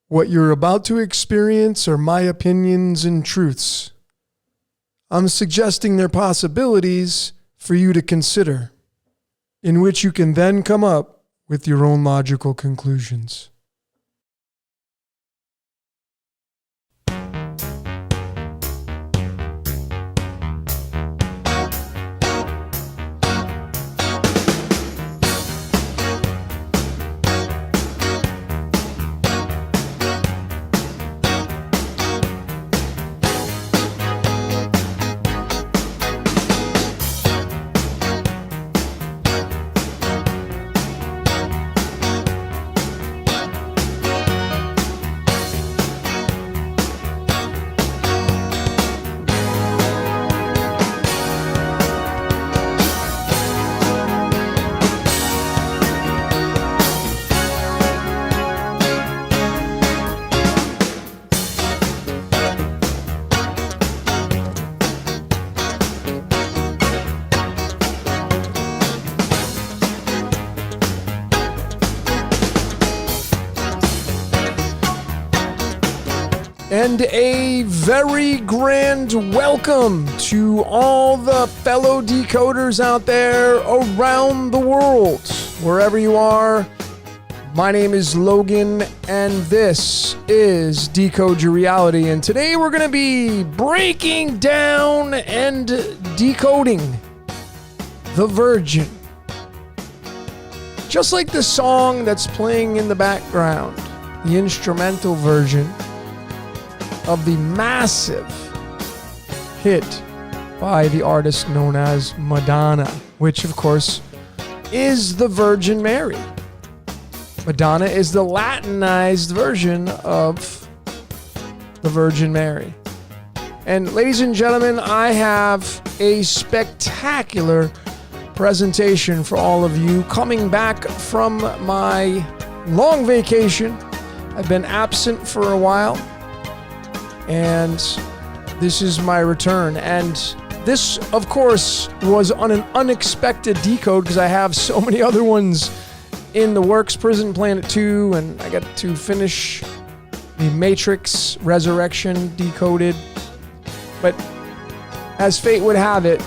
What you're about to experience are my opinions and truths. I'm suggesting they're possibilities for you to consider, in which you can then come up with your own logical conclusions. And a very grand welcome to all the fellow decoders out there around the world. Wherever you are, my name is Logan, and this is Decode Your Reality. And today we're going to be breaking down and decoding the Virgin. Just like the song that's playing in the background, the instrumental version of the massive hit by the artist known as Madonna, which of course is the Virgin Mary. Madonna is the Latinized version of the Virgin Mary. And ladies and gentlemen, I have a spectacular presentation for all of you coming back from my long vacation. I've been absent for a while, and this is my return. And this, of course, was on an unexpected decode because I have so many other ones in the works. Prison Planet 2, and I got to finish the Matrix Resurrection decoded. But as fate would have it,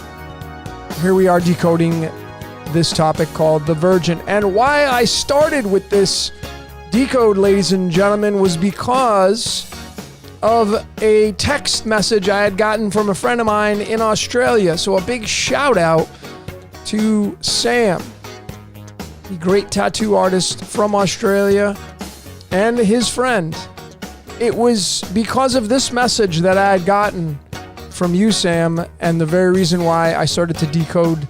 here we are decoding this topic called the Virgin. And why I started with this decode, ladies and gentlemen, was because of a text message I had gotten from a friend of mine in Australia. So a big shout out to Sam, the great tattoo artist from Australia, and his friend. It was because of this message that I had gotten from you, Sam, and the very reason why I started to decode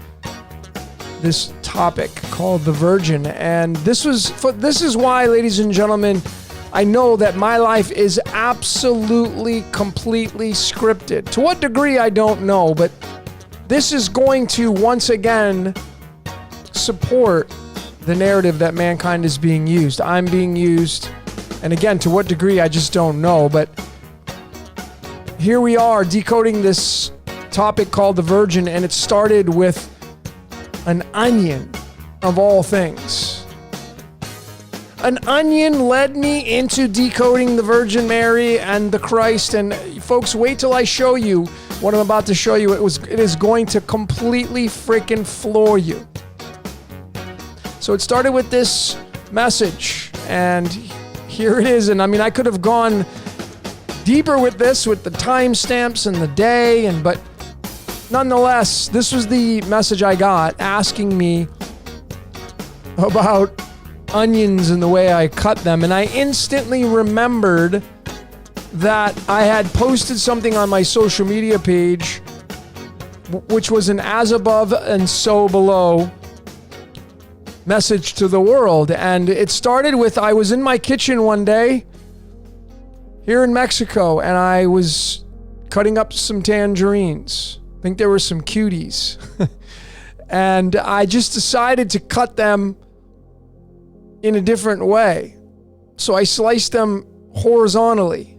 this topic called the Virgin. And this is why, ladies and gentlemen, I know that my life is absolutely, completely scripted. To what degree, I don't know, but this is going to once again support the narrative that mankind is being used. I'm being used, and again, to what degree, I just don't know, but here we are decoding this topic called the Virgin, and it started with an onion, of all things. An onion led me into decoding the Virgin Mary and the Christ. And folks, wait till I show you what I'm about to show you. It is going to completely freaking floor you. So it started with this message, and here it is. And I mean, I could have gone deeper with this, with the timestamps and the day, but nonetheless, this was the message I got asking me about onions and the way I cut them. And I instantly remembered that I had posted something on my social media page, which was an as above and so below message to the world. And it started with, I was in my kitchen one day here in Mexico, and I was cutting up some tangerines. I think there were some cuties. And I just decided to cut them in a different way. So I sliced them horizontally.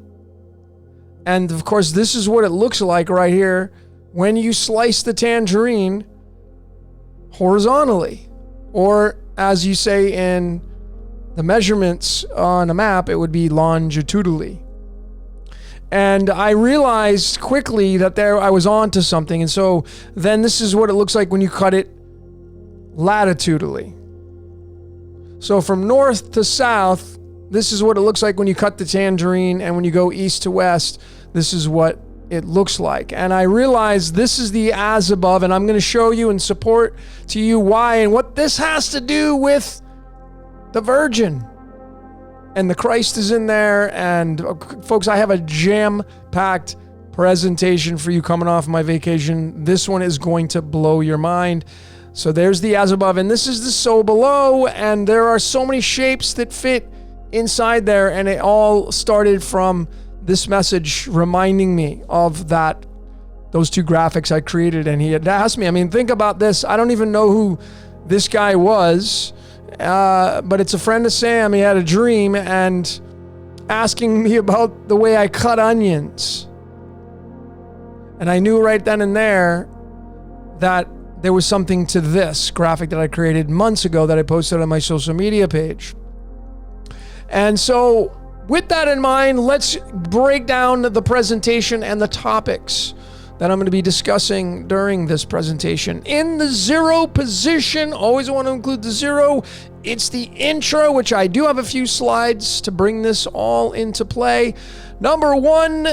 And of course, this is what it looks like right here when you slice the tangerine horizontally, or as you say in the measurements on a map, it would be longitudinally. And I realized quickly that I was onto something. And so then this is what it looks like when you cut it latitudinally. So from north to south, this is what it looks like when you cut the tangerine, and when you go east to west, this is what it looks like. And I realized this is the as above, and I'm going to show you and support to you why and what this has to do with the Virgin. And the Christ is in there. And folks, I have a jam-packed presentation for you coming off my vacation. This one is going to blow your mind. So there's the as above, and this is the so below, and there are so many shapes that fit inside there, and it all started from this message reminding me of those two graphics I created. And he had asked me, I mean, think about this. I don't even know who this guy was, but it's a friend of Sam. He had a dream and asking me about the way I cut onions. And I knew right then and there that there was something to this graphic that I created months ago that I posted on my social media page. And so with that in mind, let's break down the presentation and the topics that I'm going to be discussing during this presentation. In the zero position, always want to include the zero. It's the intro, which I do have a few slides to bring this all into play. Number one,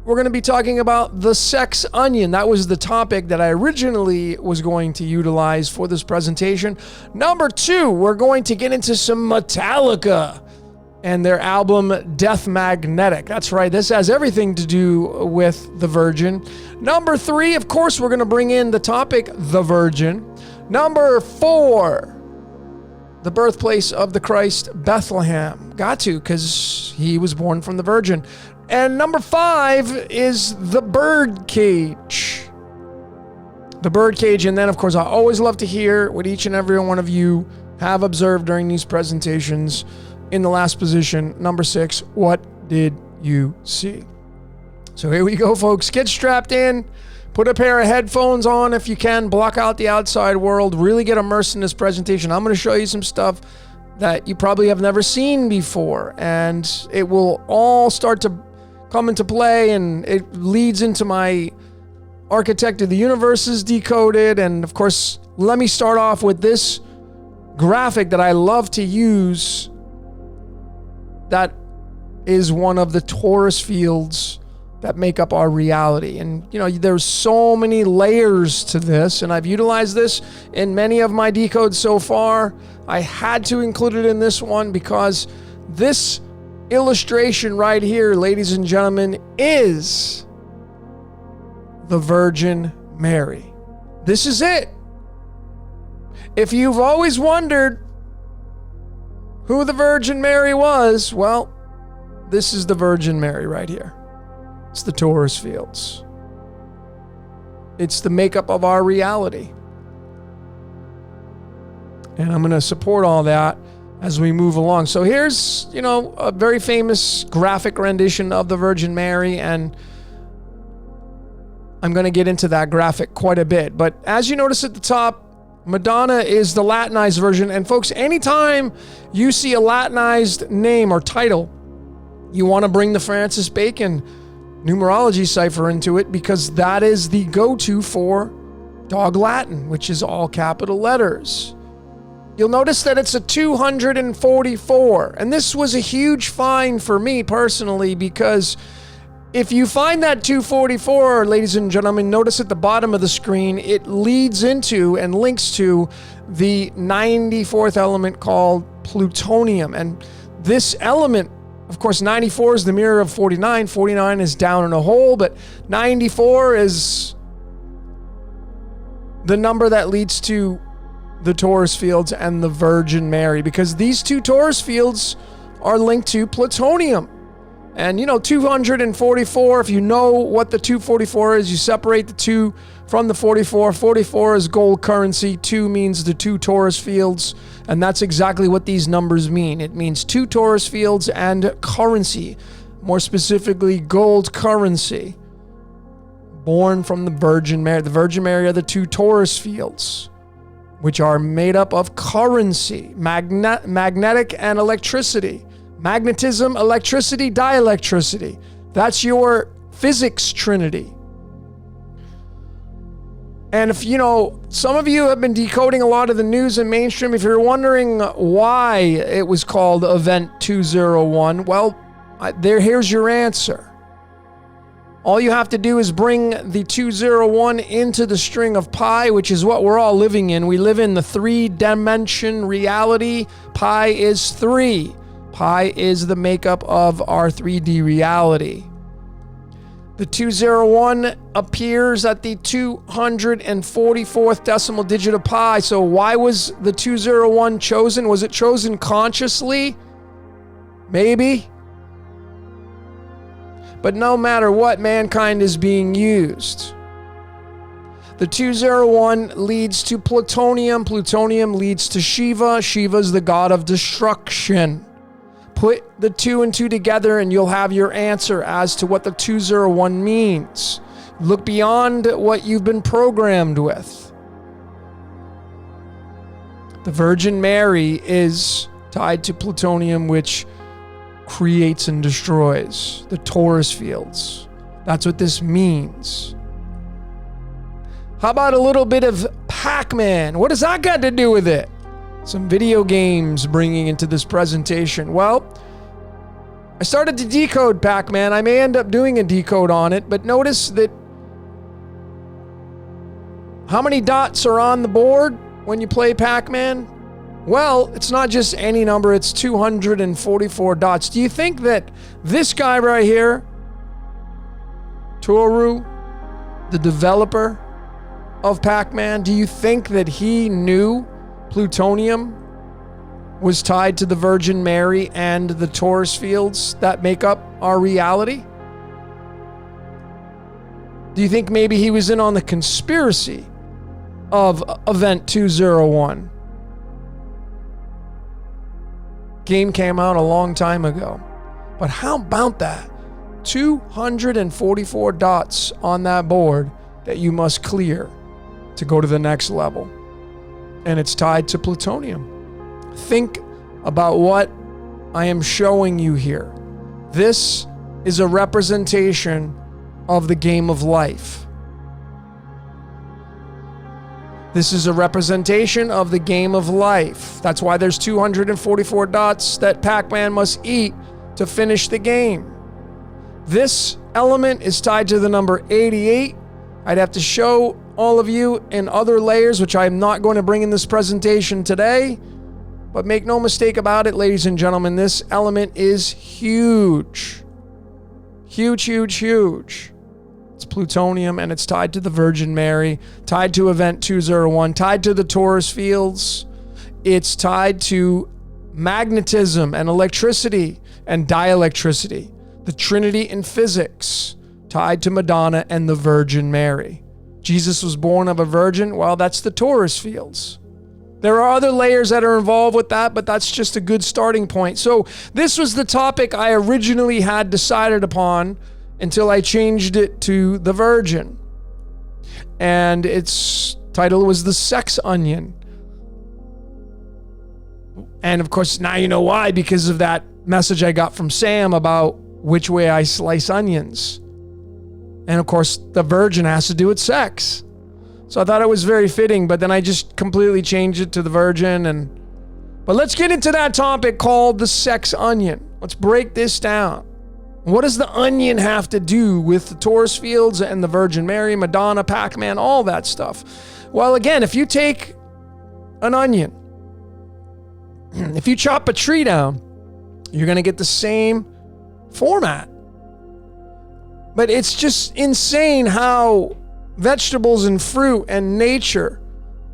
we're going to be talking about the sex onion. That was the topic that I originally was going to utilize for this presentation. Number two, we're going to get into some Metallica and their album Death Magnetic. That's right, this has everything to do with the Virgin. Number three, of course, we're going to bring in the topic, the Virgin. Number four, the birthplace of the Christ, Bethlehem. Got to, because he was born from the Virgin. And number five is the bird cage. The bird cage, and then, of course, I always love to hear what each and every one of you have observed during these presentations. In the last position, number 6, what did you see? So here we go, folks. Get strapped in. Put a pair of headphones on if you can. Block out the outside world. Really get immersed in this presentation. I'm going to show you some stuff that you probably have never seen before. And it will all start to come into play. And it leads into my Architect of the Universes Decoded. And, of course, let me start off with this graphic that I love to use. That is one of the torus fields that make up our reality. And, you know, there's so many layers to this, and I've utilized this in many of my decodes so far. I had to include it in this one because this illustration right here, ladies and gentlemen, is the Virgin Mary. This is it. If you've always wondered who the Virgin Mary was, well, this is the Virgin Mary right here. It's the torus fields. It's the makeup of our reality. And I'm going to support all that as we move along. So here's, you know, a very famous graphic rendition of the Virgin Mary, and I'm going to get into that graphic quite a bit. But as you notice at the top, Madonna is the Latinized version. And folks, anytime you see a Latinized name or title, you want to bring the Francis Bacon numerology cipher into it, because that is the go-to for Dog Latin, which is all capital letters. You'll notice that it's a 244. And this was a huge find for me personally, because if you find that 244, ladies and gentlemen, notice at the bottom of the screen, it leads into and links to the 94th element called plutonium. And this element, of course, 94 is the mirror of 49. 49 is down in a hole, but 94 is the number that leads to the torus fields and the Virgin Mary, because these two torus fields are linked to plutonium. And 244, if you know what the 244 is, you separate the 2 from the 44. 44 is gold currency. 2 means the 2 torus fields. And that's exactly what these numbers mean. It means 2 torus fields and currency. More specifically, gold currency. Born from the Virgin Mary. The Virgin Mary are the 2 torus fields, which are made up of currency, magnetic and electricity. Magnetism, electricity, dielectricity. That's your physics trinity. And if some of you have been decoding a lot of the news and mainstream, if you're wondering why it was called Event 201, well, here's your answer. All you have to do is bring the 201 into the string of pi, which is what we're all living in. We live in the 3-dimension reality. Pi is 3. Pi is the makeup of our 3D reality. The 201 appears at the 244th decimal digit of pi. So why was the 201 chosen? Was it chosen consciously? Maybe. But no matter what, mankind is being used. The 201 leads to plutonium. Plutonium leads to Shiva. Shiva is the god of destruction. Put the 2 and 2 together and you'll have your answer as to what the 201 means. Look beyond what you've been programmed with. The Virgin Mary is tied to plutonium, which creates and destroys the torus fields. That's what this means. How about a little bit of Pac-Man? What does that got to do with it? Some video games bringing into this presentation. Well, I started to decode Pac-Man. I may end up doing a decode on it, but notice that how many dots are on the board when you play Pac-Man? Well, it's not just any number, it's 244 dots. Do you think that this guy right here, Toru, the developer of Pac-Man, do you think that he knew plutonium was tied to the Virgin Mary and the torus fields that make up our reality? Do you think maybe he was in on the conspiracy of Event 201? Game came out a long time ago. But how about that? 244 dots on that board that you must clear to go to the next level. And it's tied to plutonium. Think about what I am showing you here. This is a representation of the game of life. This is a representation of the game of life. That's why there's 244 dots that Pac-Man must eat to finish the game. This element is tied to the number 88. I'd have to show all of you in other layers, which I'm not going to bring in this presentation today. But make no mistake about it, ladies and gentlemen, this element is huge. Huge, huge, huge. It's plutonium, and it's tied to the Virgin Mary, tied to Event 201, tied to the torus fields. It's tied to magnetism and electricity and dielectricity, the Trinity in physics, tied to Madonna and the Virgin Mary. Jesus was born of a virgin. Well, that's the torus fields. There are other layers that are involved with that, but that's just a good starting point. So this was the topic I originally had decided upon until I changed it to the Virgin. And its title was The Sex Onion. And of course, now you know why, because of that message I got from Sam about which way I slice onions. And of course, the Virgin has to do with sex. So I thought it was very fitting, but then I just completely changed it to the Virgin. But let's get into that topic called the sex onion. Let's break this down. What does the onion have to do with the torus fields and the Virgin Mary, Madonna, Pac-Man, all that stuff? Well, again, if you take an onion, if you chop a tree down, you're going to get the same format. But it's just insane how vegetables and fruit and nature,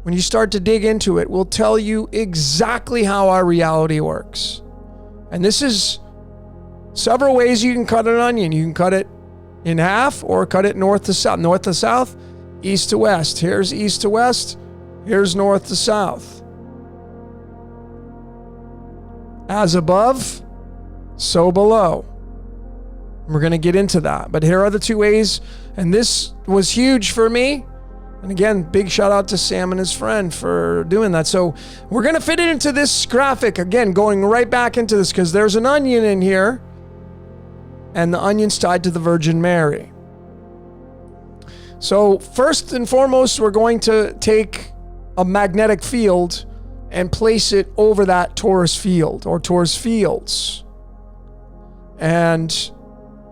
when you start to dig into it, will tell you exactly how our reality works. And this is several ways you can cut an onion. You can cut it in half or cut it north to south. North to south, east to west. Here's east to west. Here's north to south. As above, so below. We're going to get into that. But here are the two ways. And this was huge for me. And again, big shout out to Sam and his friend for doing that. So we're going to fit it into this graphic. Again, going right back into this because there's an onion in here. And the onion's tied to the Virgin Mary. So first and foremost, we're going to take a magnetic field and place it over that torus field or torus fields. And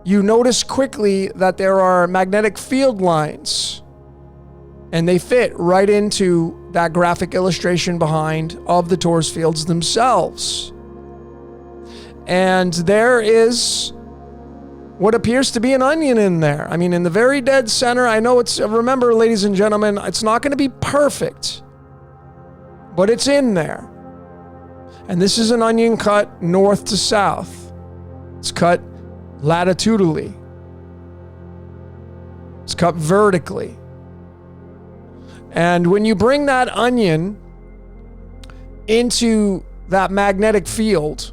you notice quickly that there are magnetic field lines, and they fit right into that graphic illustration behind of the torus fields themselves. And there is what appears to be an onion in there. I mean, in the very dead center. I know remember, ladies and gentlemen, it's not going to be perfect, but it's in there. And this is an onion cut north to south. It's cut latitudinally. It's cut vertically. And when you bring that onion into that magnetic field,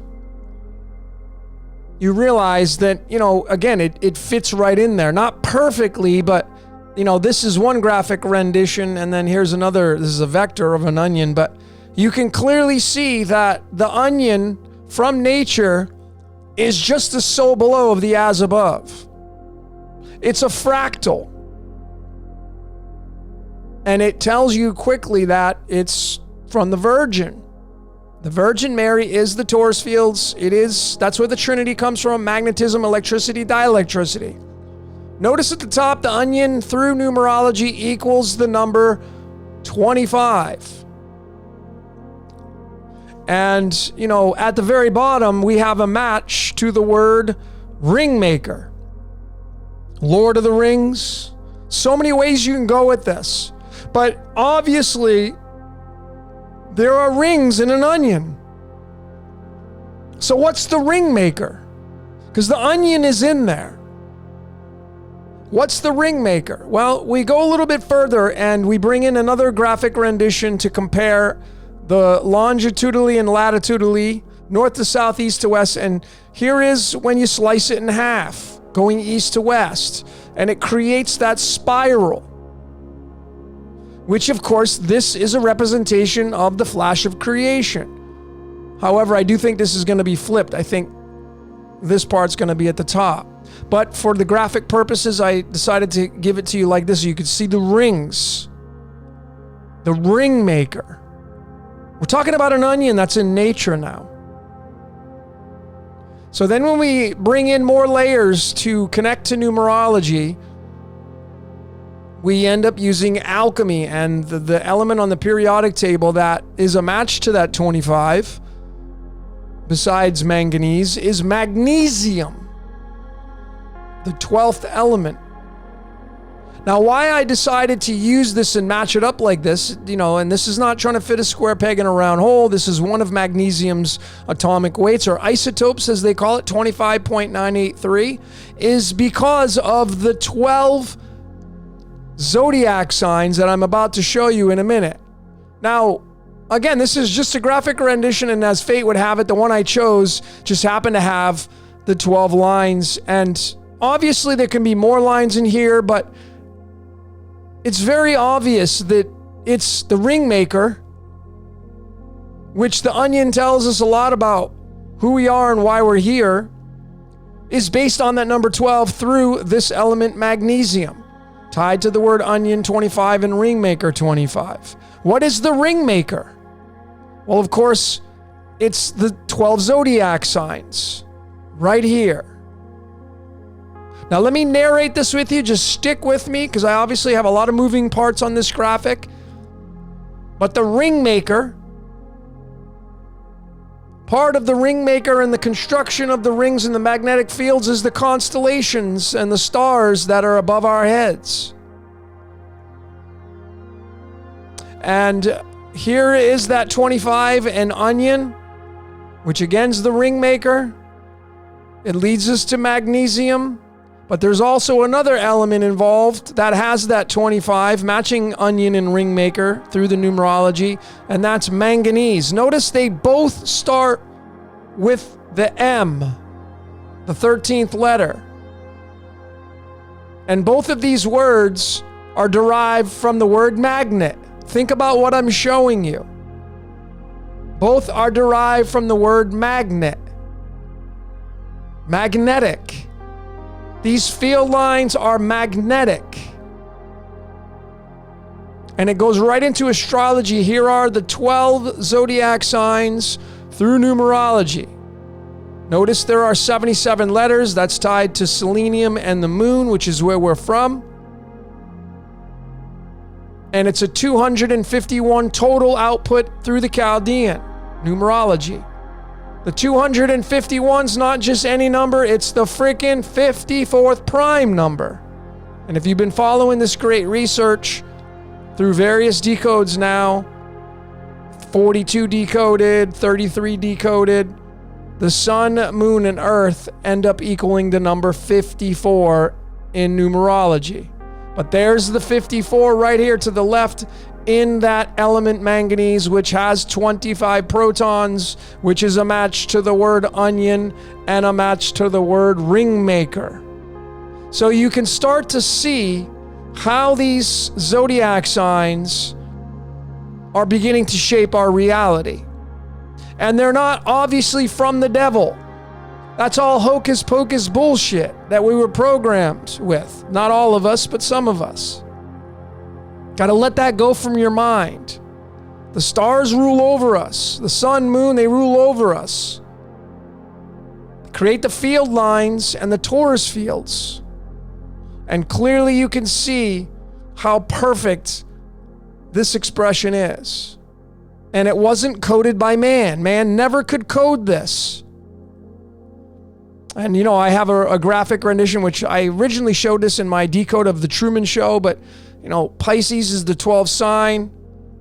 you realize that, again, it fits right in there. Not perfectly, but, this is one graphic rendition, and then here's another. This is a vector of an onion, but you can clearly see that the onion from nature is just the so below of the as above. It's a fractal. And it tells you quickly that it's from the Virgin. The Virgin Mary is the torus fields. That's where the Trinity comes from: magnetism, electricity, dielectricity. Notice at the top, the onion through numerology equals the number 25. And, at the very bottom, we have a match to the word ringmaker. Lord of the Rings. So many ways you can go with this. But obviously, there are rings in an onion. So what's the ringmaker? Because the onion is in there. What's the ringmaker? Well, we go a little bit further and we bring in another graphic rendition to compare the longitudinally and latitudinally, north to south, east to west. And here is when you slice it in half, going east to west. And it creates that spiral. Which, of course, this is a representation of the flash of creation. However, I do think this is going to be flipped. I think this part's going to be at the top. But for the graphic purposes, I decided to give it to you like this so you could see the rings. The ring maker. We're talking about an onion that's in nature now. So then when we bring in more layers to connect to numerology, we end up using alchemy, and the element on the periodic table that is a match to that 25, besides manganese, is magnesium, the 12th element. Now, why I decided to use this and match it up like this, and this is not trying to fit a square peg in a round hole. This is one of magnesium's atomic weights, or isotopes as they call it, 25.983, is because of the 12 zodiac signs that I'm about to show you in a minute. Now, again, this is just a graphic rendition, and as fate would have it, the one I chose just happened to have the 12 lines. And obviously there can be more lines in here, but it's very obvious that it's the ringmaker, which the onion tells us a lot about who we are and why we're here, is based on that number 12 through this element magnesium, tied to the word onion 25 and ringmaker 25. What is the ringmaker? Well, of course, it's the 12 zodiac signs right here. Now, let me narrate this with you. Just stick with me because I obviously have a lot of moving parts on this graphic. But the ringmaker, part of the ringmaker and the construction of the rings in the magnetic fields is the constellations and the stars that are above our heads. And here is that 25 and onion, which again is the ringmaker. It leads us to magnesium, but there's also another element involved that has that 25, matching onion and ring maker through the numerology, and that's manganese. Notice they both start with the M, the 13th letter. And both of these words are derived from the word magnet. Think about what I'm showing you. Both are derived from the word magnet. Magnetic. These field lines are magnetic. And it goes right into astrology. Here are the 12 zodiac signs through numerology. Notice there are 77 letters. That's tied to selenium and the moon, which is where we're from. And it's a 251 total output through the Chaldean numerology. The 251's not just any number, it's the freaking 54th prime number. And if you've been following this great research through various decodes now, 42 decoded, 33 decoded, the sun, moon, and earth end up equaling the number 54 in numerology. But there's the 54 right here to the left in that element manganese, which has 25 protons, which is a match to the word onion and a match to the word ring maker. So you can start to see how these zodiac signs are beginning to shape our reality. And they're not obviously from the devil. That's all hocus pocus bullshit that we were programmed with. Not all of us, but some of us. Got to let that go from your mind. The stars rule over us. The sun, moon, they rule over us. Create the field lines and the torus fields. And clearly you can see how perfect this expression is. And it wasn't coded by man. Man never could code this. And, you know, I have a graphic rendition, which I originally showed this in my decode of the Truman Show, but, you know, Pisces is the 12th sign,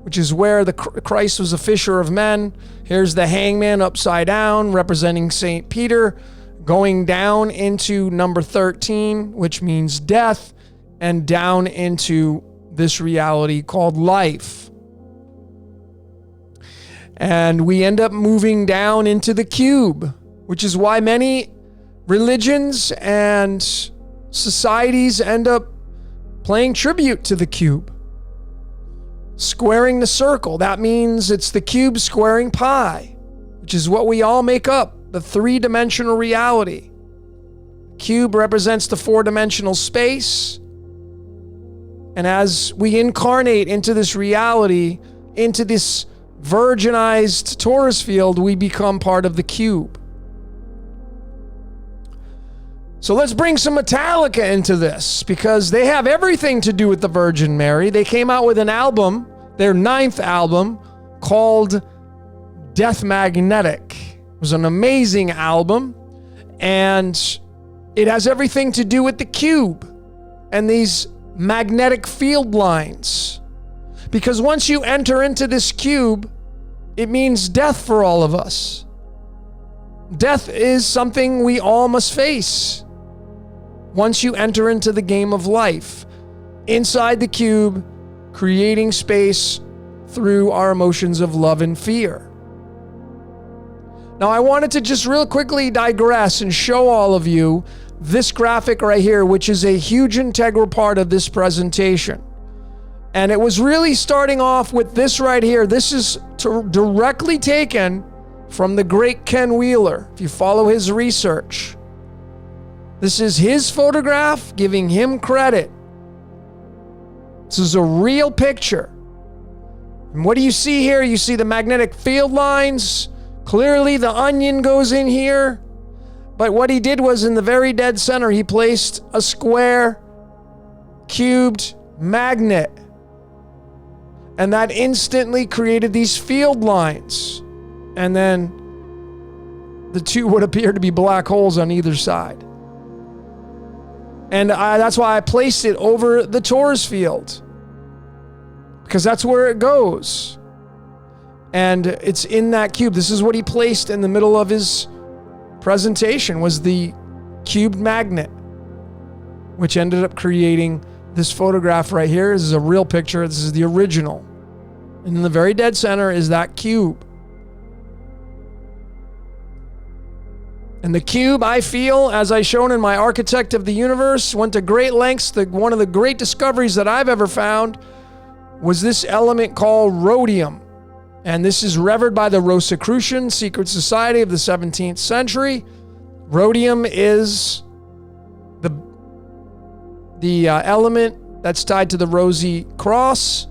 which is where the Christ was a fisher of men. Here's the hangman upside down, representing St. Peter, going down into number 13, which means death, and down into this reality called life. And we end up moving down into the cube, which is why many religions and societies end up playing tribute to the cube. Squaring the circle, that means it's the cube squaring pi, which is what we all make up, the three-dimensional reality. Cube represents the four-dimensional space. And as we incarnate into this reality, into this virginized torus field, we become part of the cube. So let's bring some Metallica into this, because they have everything to do with the Virgin Mary. They came out with an album, their 9th album, called Death Magnetic. It was an amazing album, and it has everything to do with the cube and these magnetic field lines. Because once you enter into this cube, it means death for all of us. Death is something we all must face. Once you enter into the game of life, inside the cube, creating space through our emotions of love and fear. Now, I wanted to just real quickly digress and show all of you this graphic right here, which is a huge integral part of this presentation. And it was really starting off with this right here. This is directly taken from the great Ken Wheeler, if you follow his research. This is his photograph, giving him credit. This is a real picture. And what do you see here? You see the magnetic field lines. Clearly the onion goes in here. But what he did was, in the very dead center, he placed a square, cubed magnet. And that instantly created these field lines. And then the two would appear to be black holes on either side. And that's why I placed it over the torus field, because that's where it goes. And it's in that cube. This is what he placed in the middle of his presentation was the cubed magnet, which ended up creating this photograph right here. This is a real picture. This is the original. And in the very dead center is that cube. And the cube, I feel, as I shown in my Architect of the Universe, went to great lengths. One of the great discoveries that I've ever found was this element called rhodium. And this is revered by the Rosicrucian secret society of the 17th century. Rhodium is the element that's tied to the rosy cross,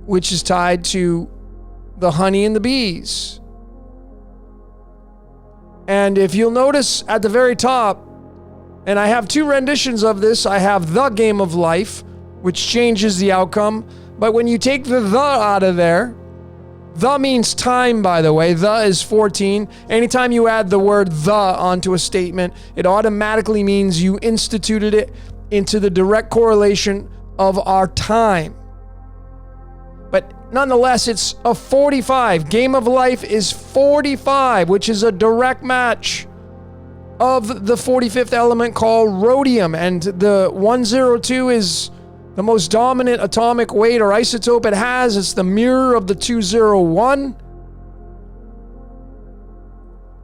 which is tied to the honey and the bees. And if you'll notice at the very top, and I have two renditions of this, I have the game of life, which changes the outcome. But when you take the out of there, the means time, by the way. The is 14. Anytime you add the word the onto a statement, it automatically means you instituted it into the direct correlation of our time. But nonetheless, it's a 45. Game of life is 45, which is a direct match of the 45th element called rhodium. And the 102 is the most dominant atomic weight or isotope it has. It's the mirror of the 201.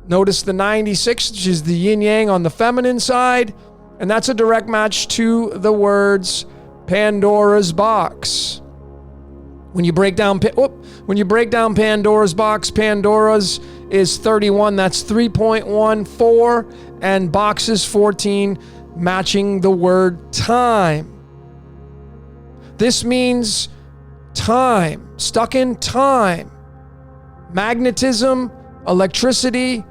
Notice the 96, which is the yin-yang on the feminine side. And that's a direct match to the words Pandora's box. When you break down Pandora's box, Pandora's is 31. That's 3.14, and box is 14, matching the word time. This means time, stuck in time. Magnetism, electricity,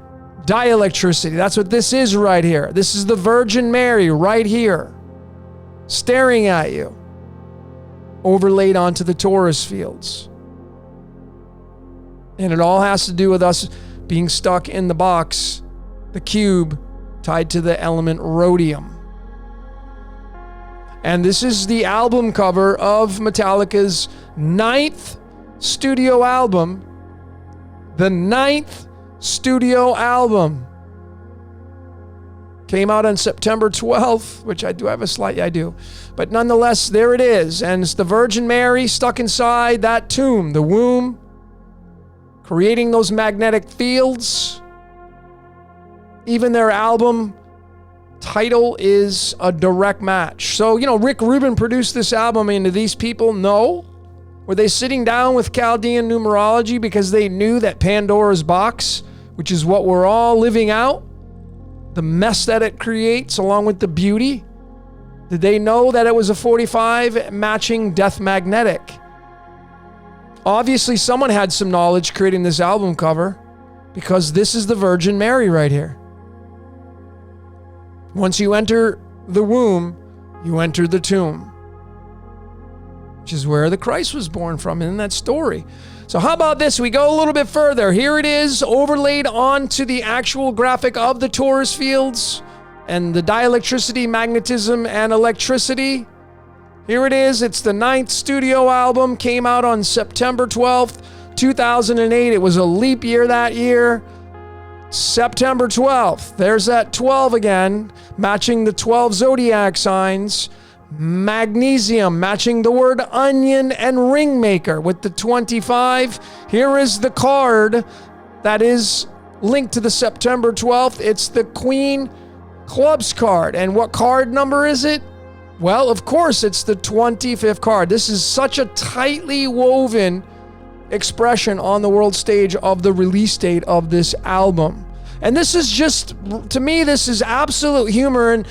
dielectricity. That's what this is right here. This is the Virgin Mary right here, staring at you, overlaid onto the torus fields. And it all has to do with us being stuck in the box, the cube, tied to the element rhodium. And this is the album cover of Metallica's 9th studio album. The 9th studio album came out on September 12th, which I do have a slight, I do. But nonetheless, there it is. And it's the Virgin Mary stuck inside that tomb, the womb, creating those magnetic fields. Even their album title is a direct match. So, Rick Rubin produced this album. Do these people know? Were they sitting down with Chaldean numerology because they knew that Pandora's box, which is what we're all living out, the mess that it creates along with the beauty, did they know that it was a 45 matching Death Magnetic? Obviously, someone had some knowledge creating this album cover, because this is the Virgin Mary right here. Once you enter the womb, you enter the tomb, which is where the Christ was born from in that story. So how about this? We go a little bit further. Here it is, overlaid onto the actual graphic of the torus fields and the dielectricity, magnetism, and electricity. Here it is. It's the 9th studio album. Came out on September 12th, 2008. It was a leap year that year. September 12th. There's that 12 again, matching the 12 zodiac signs. Magnesium, matching the word onion and ringmaker with the 25. Here is the card that is linked to the September 12th. It's the Queen Clubs card. And what card number is it? Well, of course, it's the 25th card. This is such a tightly woven expression on the world stage of the release date of this album. And this is just, to me, this is absolute humor. And,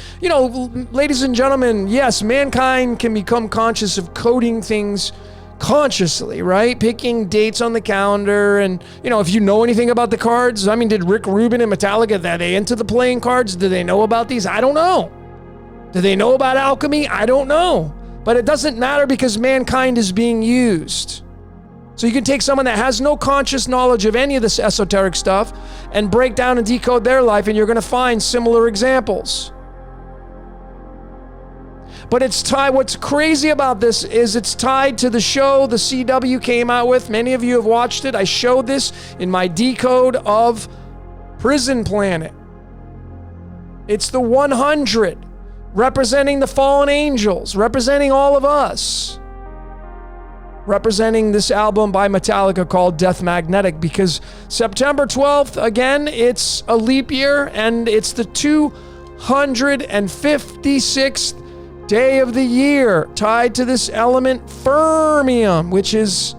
ladies and gentlemen, yes, mankind can become conscious of coding things consciously, right? Picking dates on the calendar. And, if you know anything about the cards, did Rick Rubin and Metallica, are they into the playing cards? Do they know about these? I don't know. Do they know about alchemy? I don't know. But it doesn't matter, because mankind is being used. So you can take someone that has no conscious knowledge of any of this esoteric stuff and break down and decode their life, and you're going to find similar examples. But it's tied. What's crazy about this is it's tied to the show the CW came out with. Many of you have watched it. I showed this in my decode of Prison Planet. It's the 100, representing the fallen angels, representing all of us, representing this album by Metallica called Death Magnetic, because September 12th, again, it's a leap year, and it's the 256th day of the year, tied to this element fermium, which is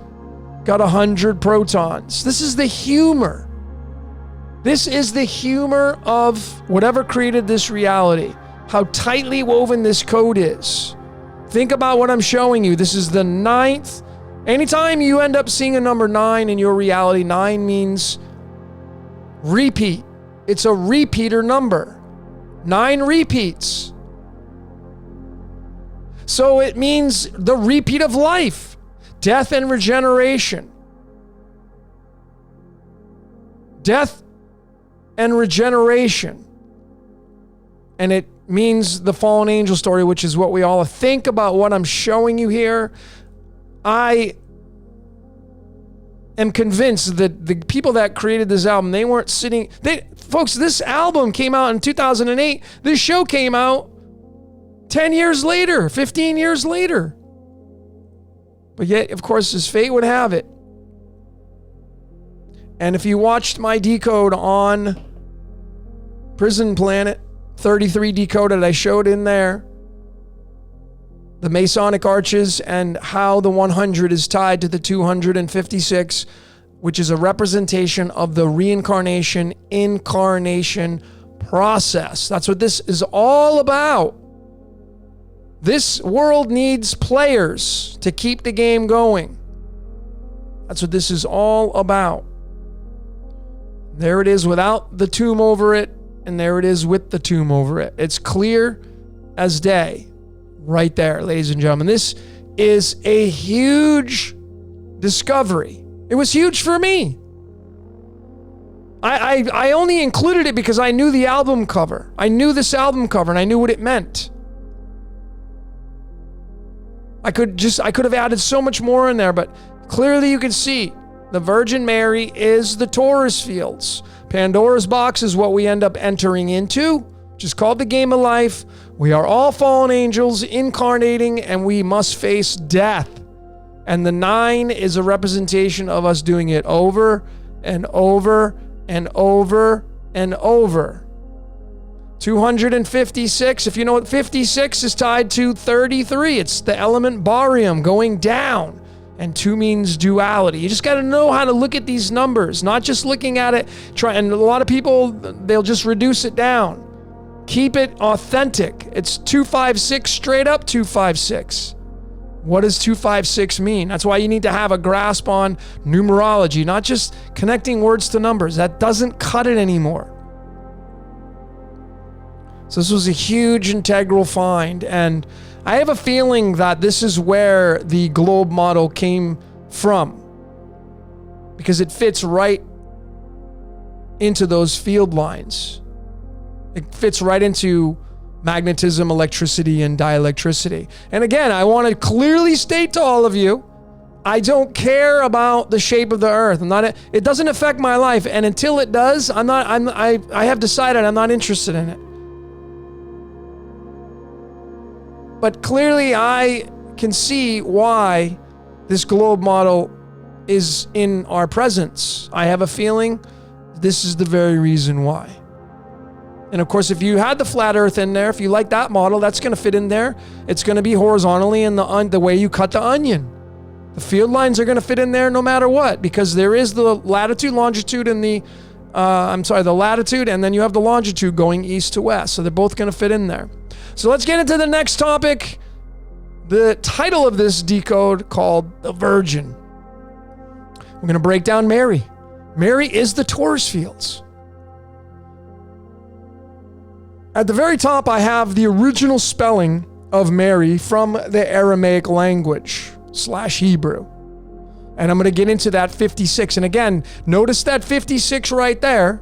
got 100 protons. This is the humor. This is the humor of whatever created this reality, how tightly woven this code is. Think about what I'm showing you. This is the 9th. Anytime you end up seeing a number 9 in your reality, 9 means repeat. It's a repeater number. 9 repeats. So it means the repeat of life, death and regeneration. Death and regeneration. And it means the fallen angel story, which is what we all think about what I'm showing you here. I am convinced that the people that created this album, they weren't sitting... Folks, this album came out in 2008. This show came out 10 years later, 15 years later. But yet, of course, as fate would have it. And if you watched my decode on Prison Planet, 33 decoded, I showed in there the Masonic arches and how the 100 is tied to the 256, which is a representation of the reincarnation, incarnation process. That's what this is all about. This world needs players to keep the game going. That's what this is all about. There it is without the tomb over it, and there it is with the tomb over it. It's clear as day right there, ladies and gentlemen. This is a huge discovery. It was huge for me. I only included it because I knew the album cover. I knew this album cover, and I knew what it meant. I could have added so much more in there, but clearly you can see the Virgin Mary is the Taurus fields. Pandora's box is what we end up entering into, which is called the game of life. We are all fallen angels incarnating, and we must face death. And the 9 is a representation of us doing it over and over and over and over. 256, if you know what 56 is tied to 33, it's the element barium going down. And 2 means duality. You just got to know how to look at these numbers, not just looking at it. And a lot of people, they'll just reduce it down. Keep it authentic. It's 256 straight up 256. What does 256 mean? That's why you need to have a grasp on numerology, not just connecting words to numbers. That doesn't cut it anymore. So this was a huge integral find, and I have a feeling that this is where the globe model came from, because it fits right into those field lines. It fits right into magnetism, electricity, and dielectricity. And again, I want to clearly state to all of you, I don't care about the shape of the earth. It doesn't affect my life, and until it does, I have decided I'm not interested in it. But clearly I can see why this globe model is in our presence. I have a feeling this is the very reason why. And of course, if you had the flat earth in there, if you like that model, that's going to fit in there. It's going to be horizontally in the way you cut the onion. The field lines are going to fit in there no matter what, because there is the latitude, longitude, and the latitude, and then you have the longitude going east to west. So they're both going to fit in there. So let's get into the next topic. The title of this decode called The Virgin. We're going to break down Mary. Mary is the Taurus fields. At the very top, I have the original spelling of Mary from the Aramaic language / Hebrew. And I'm going to get into that 56. And again, notice that 56 right there.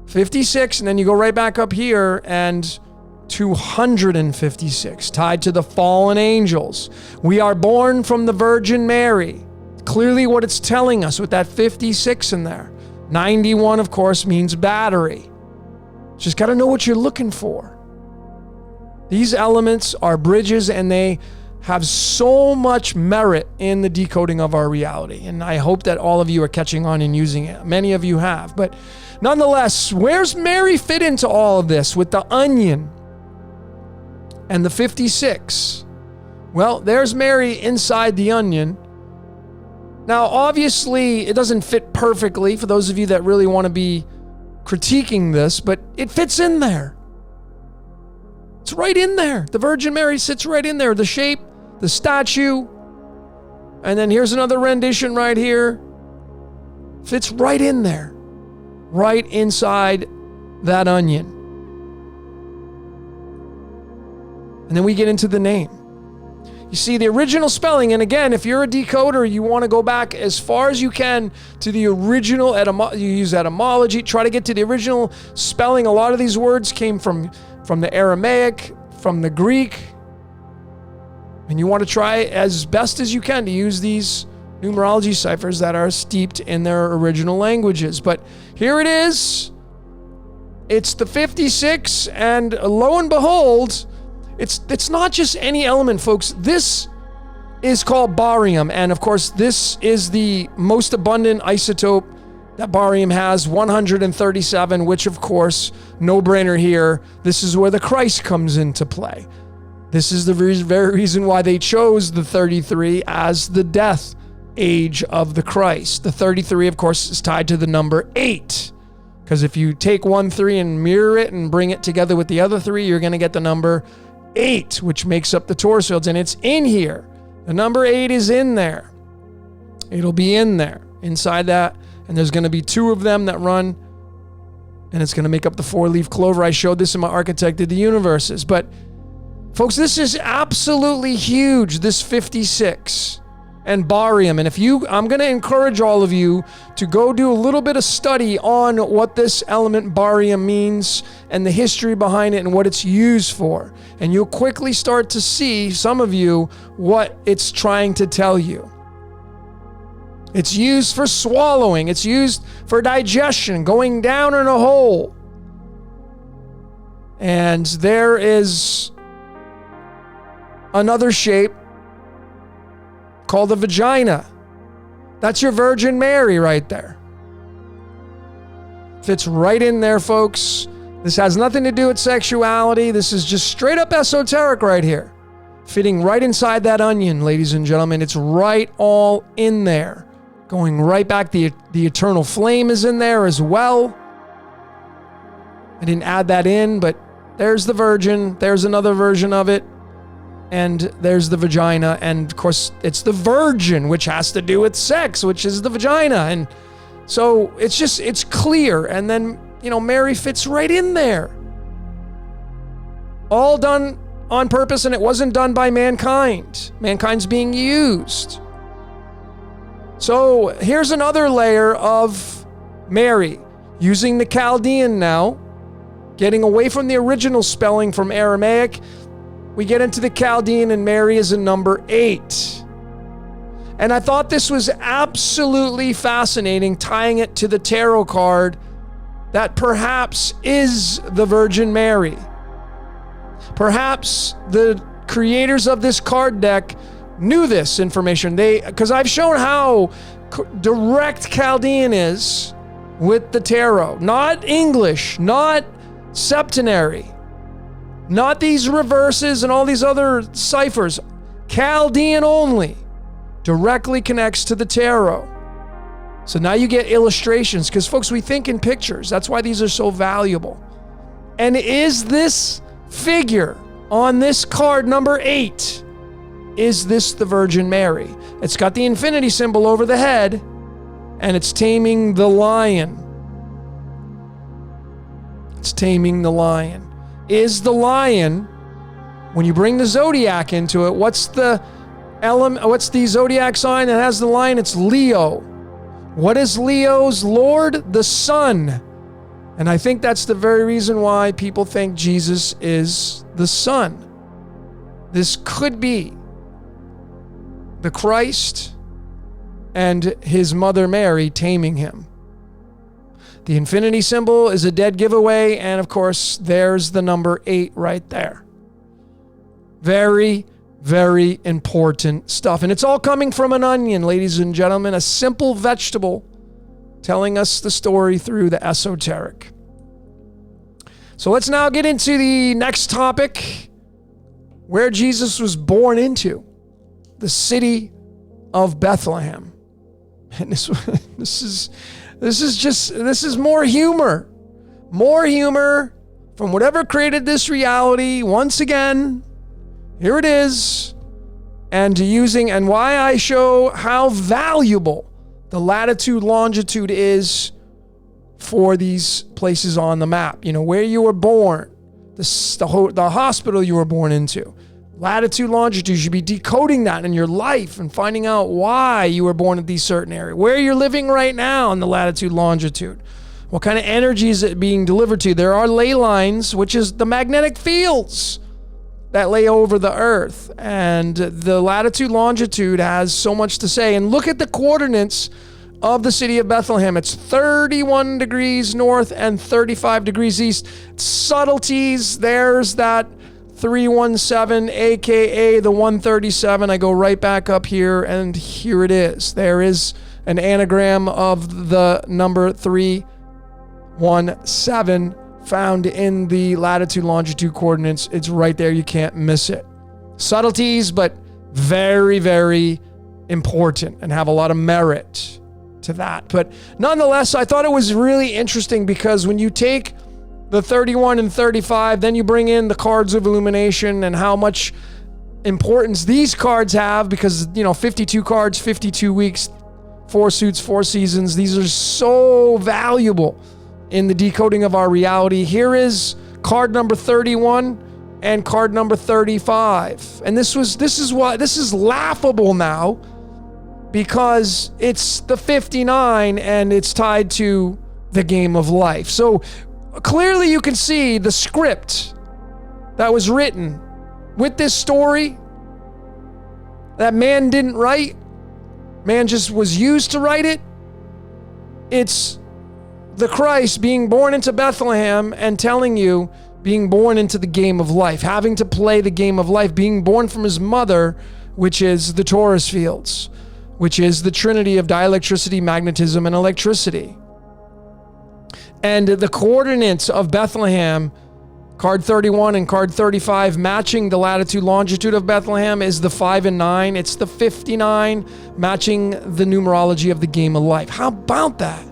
56, and then you go right back up here, and 256, tied to the fallen angels. We are born from the Virgin Mary. Clearly what it's telling us with that 56 in there. 91, of course, means battery. Just got to know what you're looking for. These elements are bridges, and they have so much merit in the decoding of our reality. And I hope that all of you are catching on and using it. Many of you have. But nonetheless, where's Mary fit into all of this with the onion and the 56? Well, there's Mary inside the onion. Now, obviously, it doesn't fit perfectly for those of you that really want to be critiquing this, but it fits in there. It's right in there. The Virgin Mary sits right in there. The shape, the statue, and then here's another rendition right here. Fits right in there. Right inside that onion. And then we get into the name. You see, the original spelling, and again, if you're a decoder, you want to go back as far as you can to the original, you use etymology, try to get to the original spelling. A lot of these words came from the Aramaic, from the Greek, and you want to try as best as you can to use these numerology ciphers that are steeped in their original languages. But here it is. It's the 56, and lo and behold, it's not just any element, folks. This is called barium, and of course, this is the most abundant isotope that barium has, 137, which of course, no brainer here. This is where the Christ comes into play. This is the very reason why they chose the 33 as the death age of the Christ. The 33, of course, is tied to the number 8. Because if you take 1, 3 and mirror it and bring it together with the other 3, you're going to get the number 8, which makes up the torus fields. And it's in here. The number 8 is in there. It'll be in there, inside that. And there's going to be 2 of them that run, and it's going to make up the 4-leaf clover. I showed this in my Architect of the Universes. But, folks, this is absolutely huge, this 56 and barium. And I'm going to encourage all of you to go do a little bit of study on what this element barium means and the history behind it and what it's used for. And you'll quickly start to see, some of you, what it's trying to tell you. It's used for swallowing. It's used for digestion, going down in a hole. And there is another shape called the vagina. That's your Virgin Mary right there. Fits right in there, folks. This has nothing to do with sexuality. This is just straight up esoteric right here. Fitting right inside that onion, ladies and gentlemen. It's right all in there. Going right back, the eternal flame is in there as well. I didn't add that in, but there's the Virgin. There's another version of it. And there's the vagina. And of course, it's the Virgin, which has to do with sex, which is the vagina. And so it's clear. And then, Mary fits right in there. All done on purpose, and it wasn't done by mankind. Mankind's being used. So here's another layer of Mary, using the Chaldean now, getting away from the original spelling from Aramaic. We get into the Chaldean, and Mary is a number 8. And I thought this was absolutely fascinating, tying it to the tarot card that perhaps is the Virgin Mary. Perhaps the creators of this card deck knew this information. Because I've shown how direct Chaldean is with the tarot. Not English, not septenary, not these reverses and all these other ciphers. Chaldean only directly connects to the tarot. So now you get illustrations, because folks, we think in pictures. That's why these are so valuable. And is this figure on this card, number 8, is this the Virgin Mary? It's got the infinity symbol over the head, and it's taming the lion. It's taming the lion. Is the lion, when you bring the zodiac into it, what's the zodiac sign that has the lion? It's Leo. What is Leo's Lord? The sun. And I think that's the very reason why people think Jesus is the sun. This could be the Christ and his mother Mary taming him. The infinity symbol is a dead giveaway. And of course, there's the number 8 right there. Very, very important stuff. And it's all coming from an onion, ladies and gentlemen, a simple vegetable telling us the story through the esoteric. So let's now get into the next topic, where Jesus was born into, the city of Bethlehem. And this is more humor. More humor from whatever created this reality. Once again, here it is. And why I show how valuable the latitude, longitude is for these places on the map. You know, where you were born, the hospital you were born into. Latitude, longitude, you should be decoding that in your life and finding out why you were born in these certain areas. Where you're living right now in the latitude, longitude. What kind of energy is it being delivered to you? There are ley lines, which is the magnetic fields that lay over the earth. And the latitude, longitude has so much to say. And look at the coordinates of the city of Bethlehem. It's 31 degrees north and 35 degrees east. Subtleties, there's that 317, aka the 137. I go right back up here, and here it is. There is an anagram of the number 317 found in the latitude, longitude coordinates. It's right there. You can't miss it. Subtleties, but very, very important and have a lot of merit to that. But nonetheless, I thought it was really interesting because when you take the 31 and 35, then you bring in the cards of illumination and how much importance these cards have, because, 52 cards, 52 weeks, 4 suits, 4 seasons. These are so valuable in the decoding of our reality. Here is card number 31 and card number 35. And this is laughable now because it's the 59 and it's tied to the game of life. So clearly you can see the script that was written with this story that man didn't write. Man just was used to write it. It's the Christ being born into Bethlehem and telling you being born into the game of life, having to play the game of life, being born from his mother, which is the torus fields, which is the trinity of dielectricity, magnetism, and electricity. And the coordinates of Bethlehem, card 31 and card 35, matching the latitude, longitude of Bethlehem is the 5 and 9. It's the 59, matching the numerology of the game of life. How about that?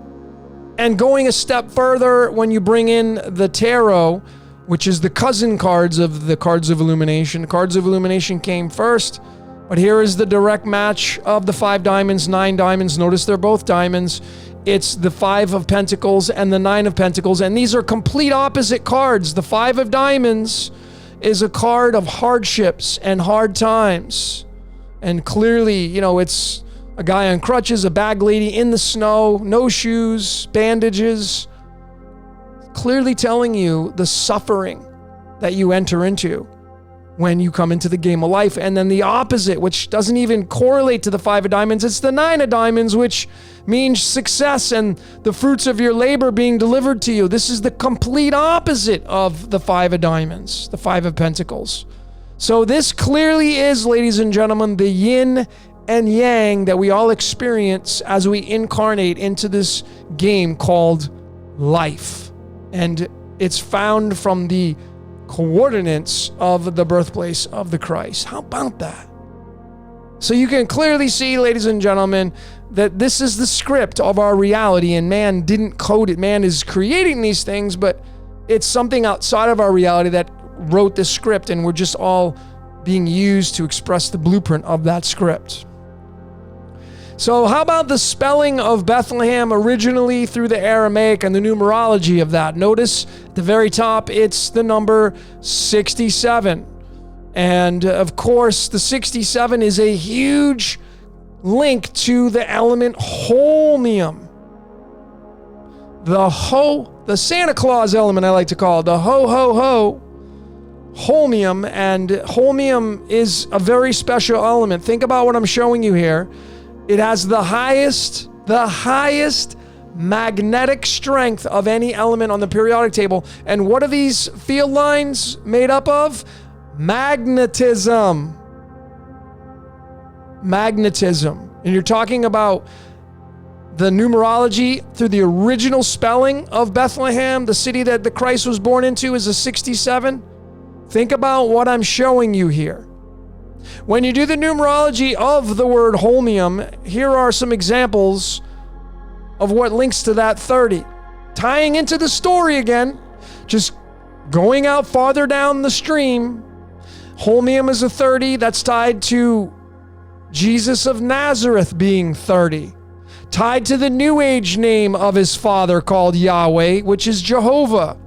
And going a step further, when you bring in the tarot, which is the cousin cards of the cards of illumination. The cards of illumination came first, but here is the direct match of the 5 diamonds, 9 diamonds. Notice they're both diamonds. It's the 5 of Pentacles and the 9 of Pentacles, and these are complete opposite cards. The 5 of Diamonds is a card of hardships and hard times. And clearly, it's a guy on crutches, a bag lady in the snow, no shoes, bandages, clearly telling you the suffering that you enter into when you come into the game of life. And then the opposite, which doesn't even correlate to the 5 of Diamonds, it's the 9 of Diamonds, which means success and the fruits of your labor being delivered to you. This is the complete opposite of the 5 of Diamonds, the 5 of Pentacles. So this clearly is, ladies and gentlemen, the yin and yang that we all experience as we incarnate into this game called life. And it's found from the coordinates of the birthplace of the Christ. How about that? So you can clearly see, ladies and gentlemen, that this is the script of our reality, and man didn't code it. Man is creating these things, but it's something outside of our reality that wrote this script, and we're just all being used to express the blueprint of that script. So how about the spelling of Bethlehem originally through the Aramaic and the numerology of that? Notice at the very top, it's the number 67. And of course, the 67 is a huge link to the element holmium. The Santa Claus element, I like to call it, the ho, holmium. And holmium is a very special element. Think about what I'm showing you here. It has the highest magnetic strength of any element on the periodic table. And what are these field lines made up of? Magnetism. Magnetism. And you're talking about the numerology through the original spelling of Bethlehem, the city that the Christ was born into, is a 67. Think about what I'm showing you here. When you do the numerology of the word holmium, here are some examples of what links to that 30. Tying into the story again, just going out farther down the stream, holmium is a 30. That's tied to Jesus of Nazareth being 30. Tied to the New Age name of his father called Yahweh, which is Jehovah.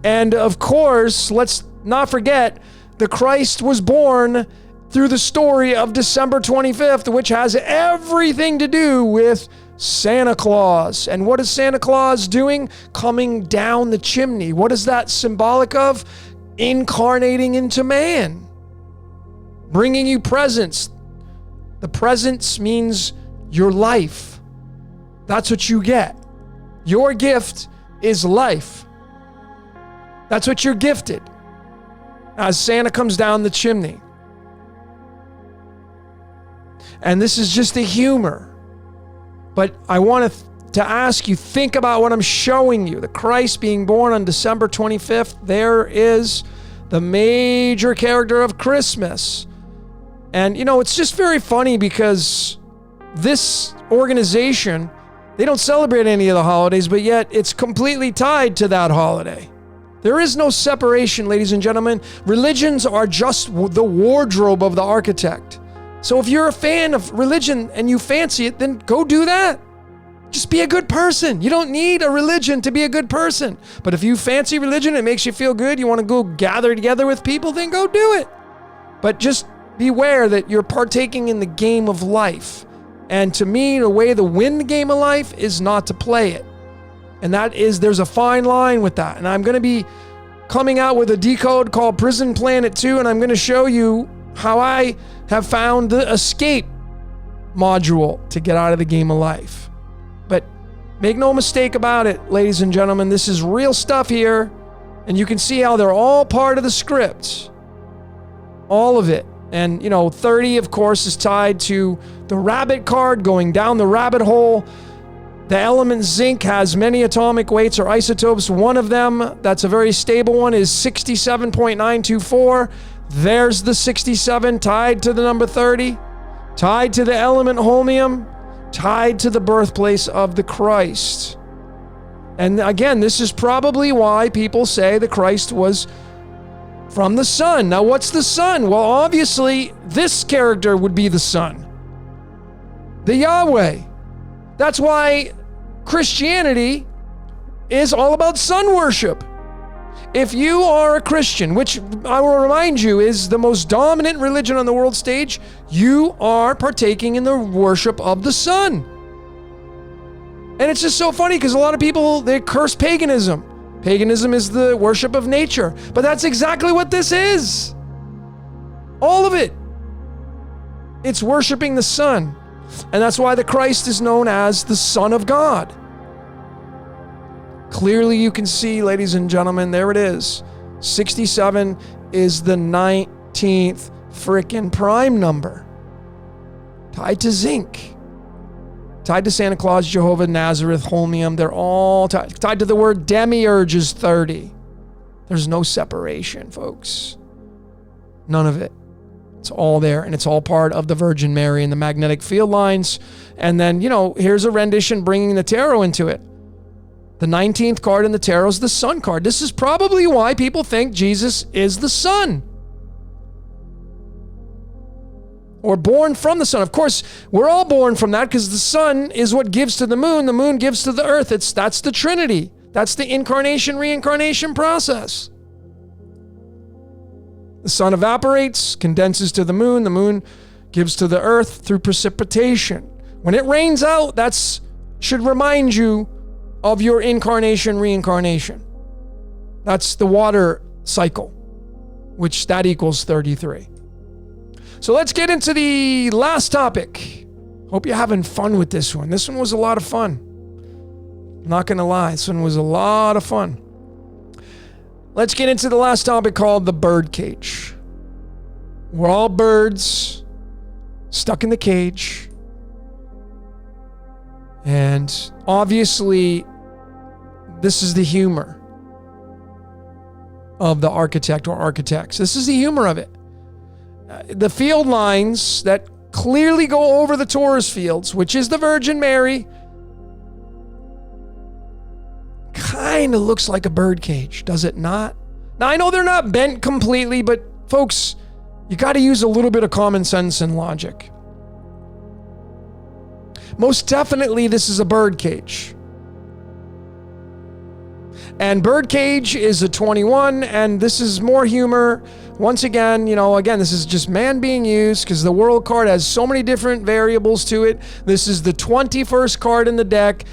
And of course, let's not forget, the Christ was born through the story of December 25th, which has everything to do with Santa Claus. And what is Santa Claus doing? Coming down the chimney. What is that symbolic of? Incarnating into man. Bringing you presents. The presents means your life. That's what you get. Your gift is life. That's what you're gifted as Santa comes down the chimney. And this is just the humor. But I want to ask you, think about what I'm showing you. The Christ being born on December 25th. There is the major character of Christmas. And, you know, it's just very funny because this organization, they don't celebrate any of the holidays, but yet it's completely tied to that holiday. There is no separation, ladies and gentlemen. Religions are just the wardrobe of the architect. So if you're a fan of religion and you fancy it, then go do that. Just be a good person. You don't need a religion to be a good person. But if you fancy religion, it makes you feel good, you want to go gather together with people, then go do it. But just beware that you're partaking in the game of life. And to me, the way to win the game of life is not to play it. And that is, there's a fine line with that. And I'm going to be coming out with a decode called Prison Planet 2, and I'm going to show you how I have found the escape module to get out of the game of life. But make no mistake about it, ladies and gentlemen, this is real stuff here. And you can see how they're all part of the script. All of it. And, you know, 30, of course, is tied to the rabbit card, going down the rabbit hole. The element zinc has many atomic weights or isotopes. One of them, that's a very stable one, is 67.924. There's the 67 tied to the number 30, tied to the element holmium, tied to the birthplace of the Christ. And again, this is probably why people say the Christ was from the sun. Now, what's the sun? Well, obviously, this character would be the sun. The Yahweh. That's why Christianity is all about sun worship. If you are a Christian, which I will remind you is the most dominant religion on the world stage, you are partaking in the worship of the sun. And it's just so funny because a lot of people, they curse paganism. Paganism is the worship of nature. But that's exactly what this is. All of it. It's worshiping the sun. And that's why the Christ is known as the Son of God. Clearly you can see, ladies and gentlemen, there it is. 67 is the 19th frickin' prime number. Tied to zinc. Tied to Santa Claus, Jehovah, Nazareth, holmium. They're all tied to the word demiurge is 30. There's no separation, folks. None of it. It's all there, and it's all part of the Virgin Mary and the magnetic field lines. And then, you know, here's a rendition bringing the tarot into it. The 19th card in the tarot is the sun card. This is probably why people think Jesus is the sun. Or born from the sun. Of course, we're all born from that because the sun is what gives to the moon gives to the earth. That's the Trinity. That's the incarnation, reincarnation process. The sun evaporates, condenses to the moon gives to the earth through precipitation. When it rains out, that should remind you of your incarnation, reincarnation. That's the water cycle, which that equals 33. So let's get into the last topic. Hope you're having fun with this one. This one was a lot of fun. I'm not going to lie. This one was a lot of fun. Let's get into the last topic called the birdcage. We're all birds stuck in the cage. And obviously, this is the humor of the architect or architects. This is the humor of it. The field lines that clearly go over the Taurus fields, which is the Virgin Mary, kind of looks like a birdcage, does it not? Now, I know they're not bent completely, but folks, you got to use a little bit of common sense and logic. Most definitely, this is a birdcage. And birdcage is a 21, and this is more humor. Once again, this is just man being used because the World card has so many different variables to it. This is the 21st card in the deck.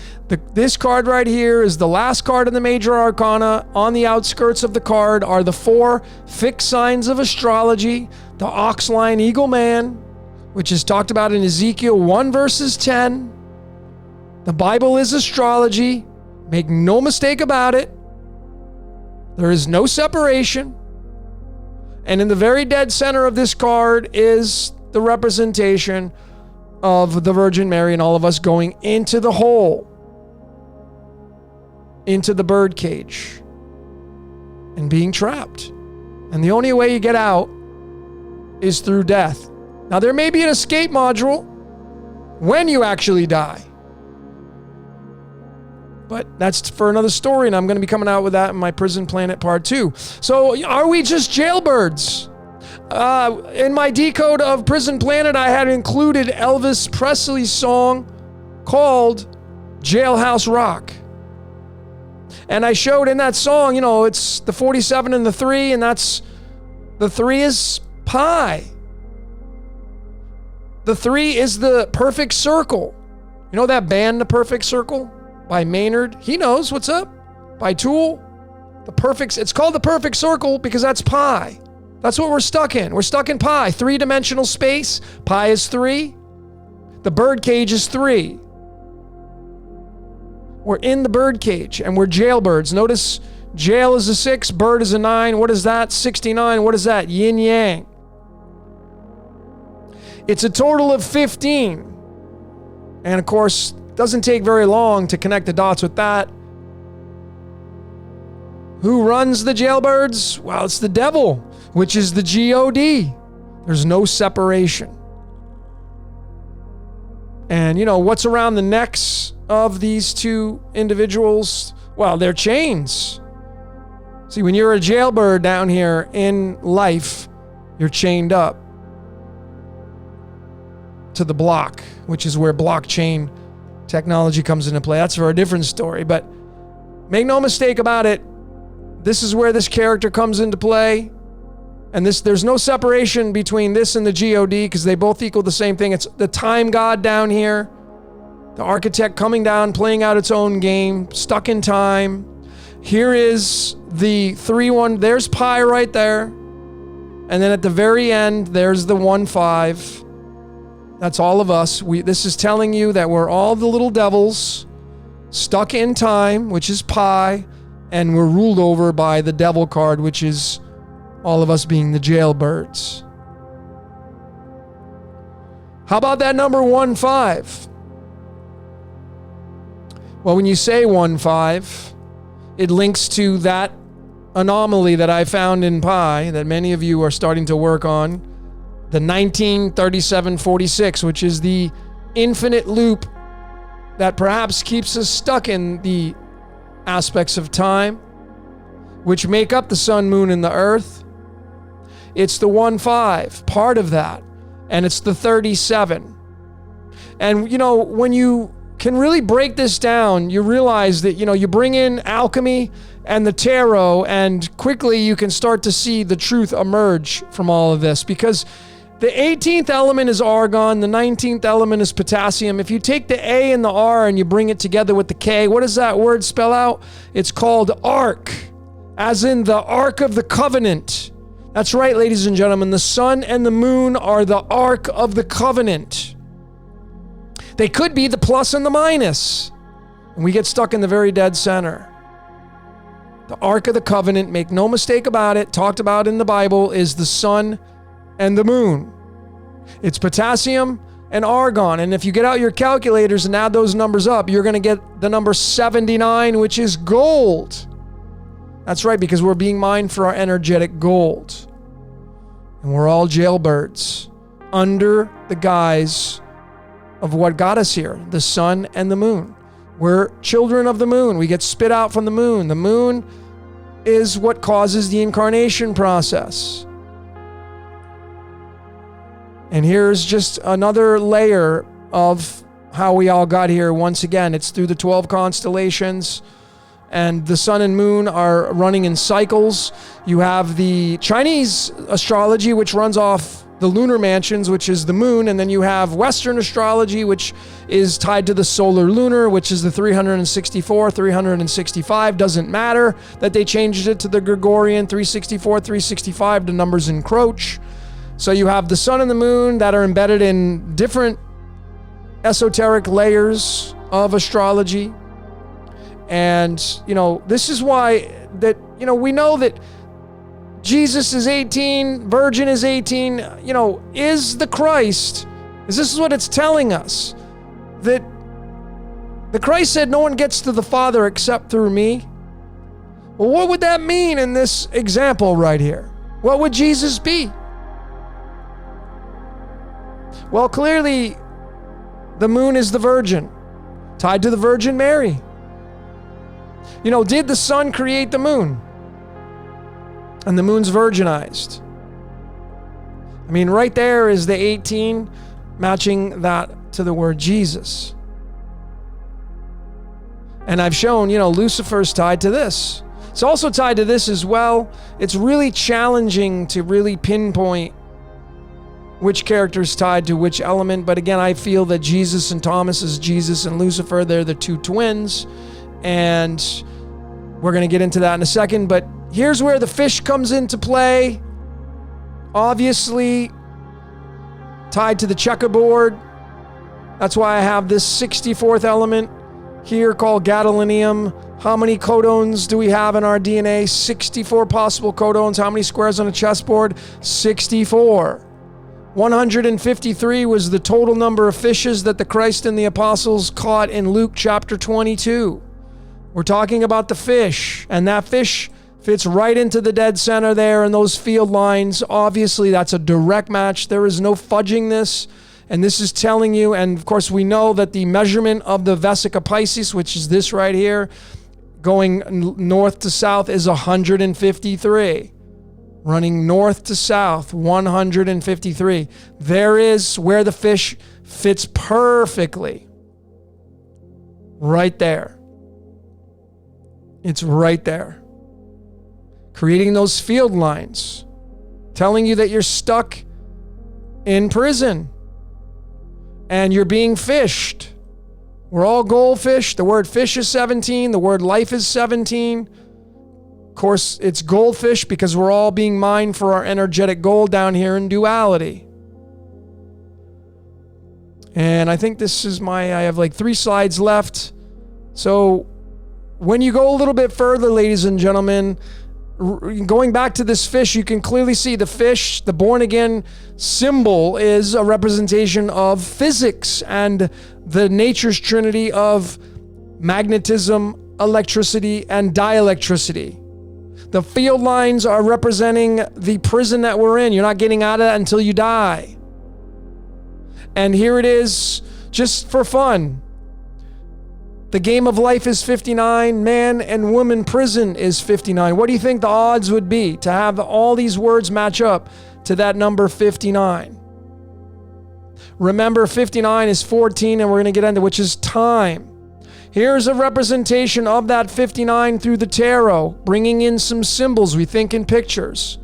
This card right here is the last card in the Major Arcana. On the outskirts of the card are the 4 fixed signs of astrology. The ox, lion, eagle, man, which is talked about in Ezekiel 1 verses 10. The Bible is astrology. Make no mistake about it. There is no separation. And in the very dead center of this card is the representation of the Virgin Mary and all of us going into the hole, into the birdcage, and being trapped. And the only way you get out is through death. Now, there may be an escape module when you actually die. But that's for another story, and I'm going to be coming out with that in my Prison Planet Part 2. So, are we just jailbirds? In my decode of Prison Planet, I had included Elvis Presley's song called Jailhouse Rock. And I showed in that song, it's the 47 and the 3, and the 3 is pi. The 3 is the perfect circle. You know that band, The Perfect Circle? By Maynard. He knows what's up. By Tool. It's called the perfect circle because that's pi. That's what we're stuck in. We're stuck in pi. 3-dimensional space. Pi is 3. The birdcage is 3. We're in the birdcage and we're jailbirds. Notice jail is a 6, bird is a 9. What is that? 69. What is that? Yin yang. It's a total of 15. And of course, doesn't take very long to connect the dots with that. Who runs the jailbirds? Well, it's the devil, which is the God. There's no separation. And what's around the necks of these two individuals? Well, they're chains. See, when you're a jailbird down here in life, you're chained up to the block, which is where blockchain technology comes into play. That's for a different story, but make no mistake about it, this is where this character comes into play. And there's no separation between this and the God because they both equal the same thing. It's the time god down here, the architect coming down, playing out its own game, stuck in time. Here is the 3-1. There's pi right there. And then at the very end, there's the 1-5. That's all of us. This is telling you that we're all the little devils stuck in time, which is pi, and we're ruled over by the devil card, which is all of us being the jailbirds. How about that number 1-5? Well, when you say 1-5, it links to that anomaly that I found in pi that many of you are starting to work on. The 1937-46, which is the infinite loop that perhaps keeps us stuck in the aspects of time, which make up the sun, moon, and the earth. It's the 1-5, part of that, and it's the 37. And, when you can really break this down, you realize that, you bring in alchemy and the tarot, and quickly you can start to see the truth emerge from all of this, because the 18th element is argon, the 19th element is potassium. If you take the A and the R and you bring it together with the K, what does that word spell out? It's called ark, as in the Ark of the Covenant. That's right, ladies and gentlemen, the sun and the moon are the Ark of the Covenant. They could be the plus and the minus. And we get stuck in the very dead center. The Ark of the Covenant, make no mistake about it, talked about in the Bible, is the sun and the moon. It's potassium and argon. And if you get out your calculators and add those numbers up, you're going to get the number 79, which is gold. That's right, because we're being mined for our energetic gold. And we're all jailbirds under the guise of what got us here, the sun and the moon. We're children of the moon. We get spit out from the moon. The moon is what causes the incarnation process. And here's just another layer of how we all got here. Once again, it's through the 12 constellations, and the sun and moon are running in cycles. You have the Chinese astrology, which runs off the lunar mansions, which is the moon, and then you have Western astrology, which is tied to the solar lunar, which is the 364, 365. Doesn't matter that they changed it to the Gregorian 364, 365. The numbers encroach. So you have the sun and the moon that are embedded in different esoteric layers of astrology. And, this is why that, we know that Jesus is 18, virgin is 18, is the Christ. This is what it's telling us. That the Christ said no one gets to the Father except through me. Well, what would that mean in this example right here? What would Jesus be? Well, clearly, the moon is the virgin, tied to the Virgin Mary. Did the sun create the moon? And the moon's virginized. Right there is the 18 matching that to the word Jesus. And I've shown, Lucifer's tied to this. It's also tied to this as well. It's really challenging to really pinpoint which character's tied to which element. But again, I feel that Jesus and Thomas is Jesus and Lucifer. They're the two twins. And we're going to get into that in a second. But here's where the fish comes into play. Obviously tied to the checkerboard. That's why I have this 64th element here called gadolinium. How many codons do we have in our DNA? 64 possible codons. How many squares on a chessboard? 64. 153 was the total number of fishes that the Christ and the apostles caught in Luke chapter 22. We're talking about the fish, and that fish fits right into the dead center there in those field lines. Obviously, that's a direct match. There is no fudging this. And this is telling you, and of course we know that the measurement of the Vesica Piscis, which is this right here, going north to south is 153. Running north to south, 153. There is where the fish fits perfectly. Right there. It's right there. Creating those field lines. Telling you that you're stuck in prison. And you're being fished. We're all goldfish. The word fish is 17. The word life is 17. Of course, it's goldfish because we're all being mined for our energetic gold down here in duality. And I think this is I have like 3 slides left. So when you go a little bit further, ladies and gentlemen, going back to this fish, you can clearly see the fish, the born again symbol is a representation of physics and the nature's trinity of magnetism, electricity, and dielectricity. The field lines are representing the prison that we're in. You're not getting out of that until you die. And here it is, just for fun. The game of life is 59. Man and woman prison is 59. What do you think the odds would be to have all these words match up to that number 59? Remember, 59 is 14, and we're going to get into which is time. Here's a representation of that 59 through the tarot, bringing in some symbols. We think in pictures.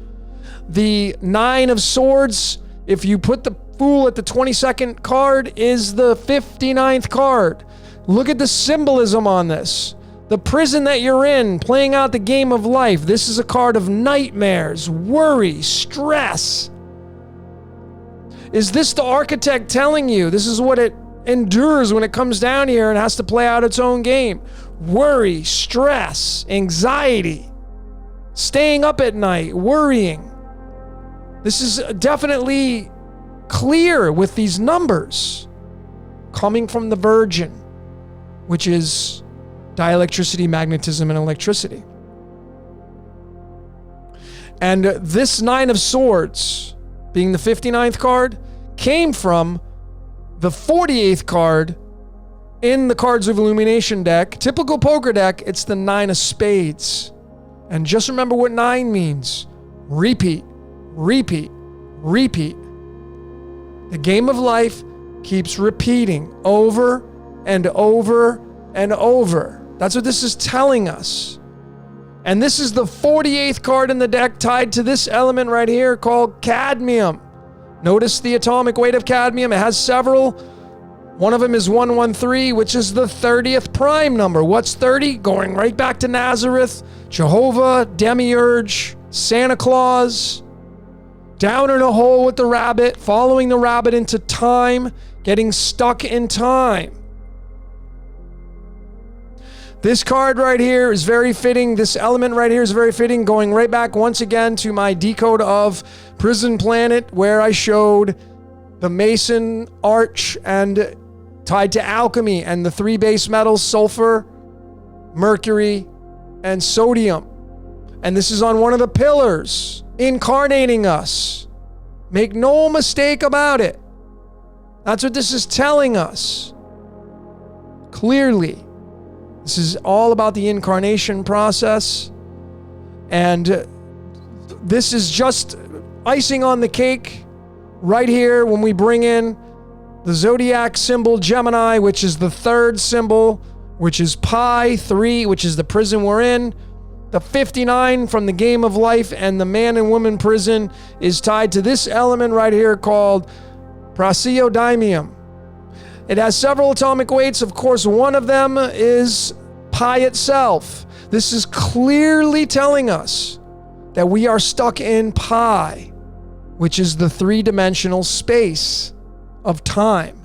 The 9 of swords, if you put the Fool at the 22nd card, is the 59th card. Look at the symbolism on this. The prison that you're in, playing out the game of life. This is a card of nightmares, worry, stress. Is this the architect telling you? This is what it endures when it comes down here and has to play out its own game. Worry, stress, anxiety, staying up at night, worrying. This is definitely clear with these numbers coming from the Virgin, which is dielectricity, magnetism, and electricity. And this Nine of Swords, being the 59th card, came from the 48th card in the Cards of Illumination deck. Typical poker deck, it's the Nine of Spades. And just remember what 9 means. Repeat, repeat, repeat. The game of life keeps repeating over and over and over. That's what this is telling us. And this is the 48th card in the deck tied to this element right here called cadmium. Notice the atomic weight of cadmium. It has several. One of them is 113, which is the 30th prime number. What's 30? Going right back to Nazareth, Jehovah, Demiurge, Santa Claus. Down in a hole with the rabbit, following the rabbit into time, getting stuck in time. This card right here is very fitting. This element right here is very fitting, going right back once again to my decode of Prison Planet, where I showed the Mason arch and tied to alchemy and the 3 base metals, sulfur, mercury, and sodium. And this is on one of the pillars, incarnating us. Make no mistake about it. That's what this is telling us. Clearly. This is all about the incarnation process. And this is just icing on the cake right here when we bring in the zodiac symbol Gemini, which is the 3rd symbol, which is Pi 3, which is the prison we're in. The 59 from the game of life and the man and woman prison is tied to this element right here called praseodymium. It has several atomic weights. Of course, one of them is pi itself. This is clearly telling us that we are stuck in pi, which is the 3-dimensional space of time.